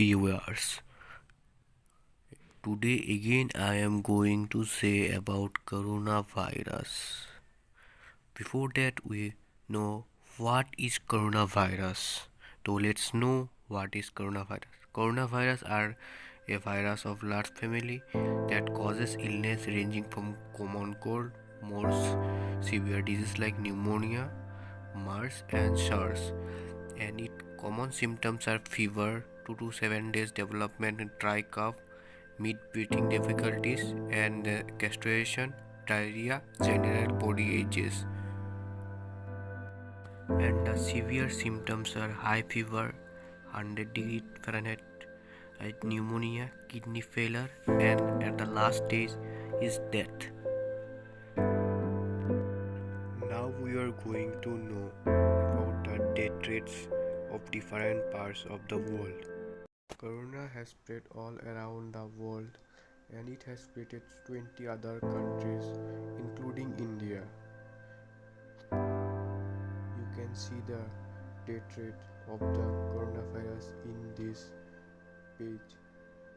viewers. Today again I am going to say about coronavirus. Before that we know what is coronavirus. So let's know what is coronavirus. Coronavirus are a virus of large family that causes illness ranging from common cold, more severe diseases like pneumonia, MERS and SARS. And its common symptoms are fever, 2 to 7 days development in dry cough, mid breathing difficulties, and castration, diarrhea, general body aches. And the severe symptoms are high fever, 100 degree Fahrenheit, pneumonia, kidney failure, and at the last stage is death. Now we are going to know about the death rates of different parts of the world. Corona has spread all around the world and it has spread to 20 other countries including India. You can see the death rate of the coronavirus in this page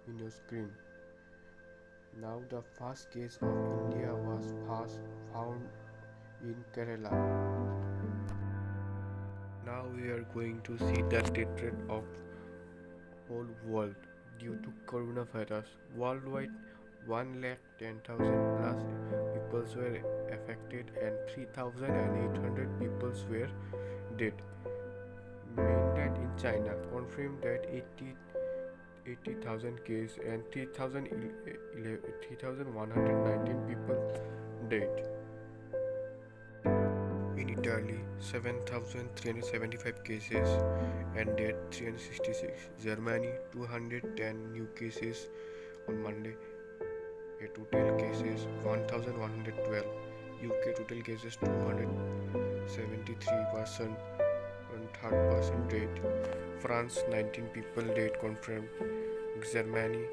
in your screen. Now the first case of India was first found in Kerala. Now we are going to see the death rate of whole world due to coronavirus. Worldwide 110,000 plus people were affected and 3,800 people were dead. Mainland in China confirmed that 80,000 cases and 3,119 people died. In Italy, 7,375 cases and death 366. Germany, 210 new cases on Monday. A total cases 1,112. UK total cases 273 person and third person dead. France 19 people dead confirmed. Germany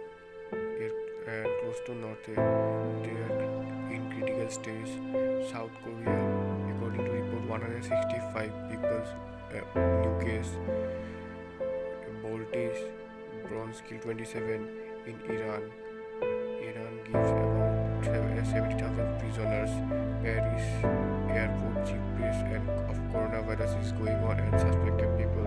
close to north they are in critical stage. South Korea according to report 165 people new case. Baltics bronze kill 27 in Iran. Iran gives about 70,000 prisoners. Paris airport chief priest and of coronavirus is going on and suspected people.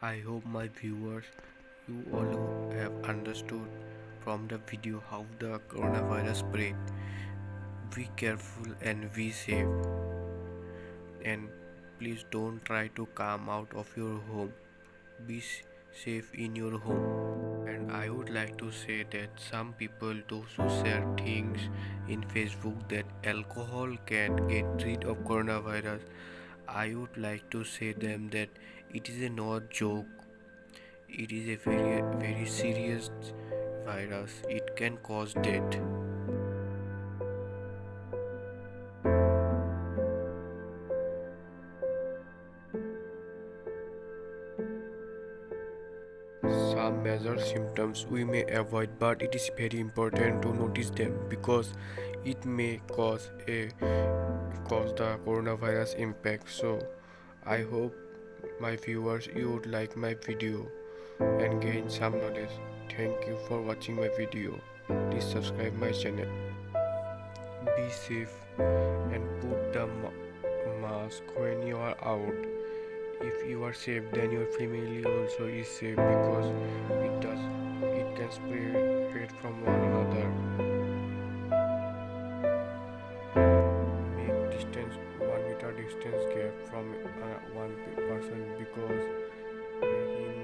I hope my viewers, you all have understood from the video how the coronavirus spread. Be careful and be safe. And please don't try to come out of your home. Be safe in your home. And I would like to say that some people those who share things in Facebook that alcohol can get rid of coronavirus. I would like to say them that it is a not joke. It is a very serious virus. It can cause death. Some major symptoms we may avoid, but it is very important to notice them because it may cause the coronavirus impact. So I hope my viewers you would like my video and gain some knowledge. Thank you for watching my video. Please subscribe my channel. Be safe and put the mask when you are out. If you are safe, then your family also is safe because it can spread from one another. Make distance 1 meter distance gap from one person because he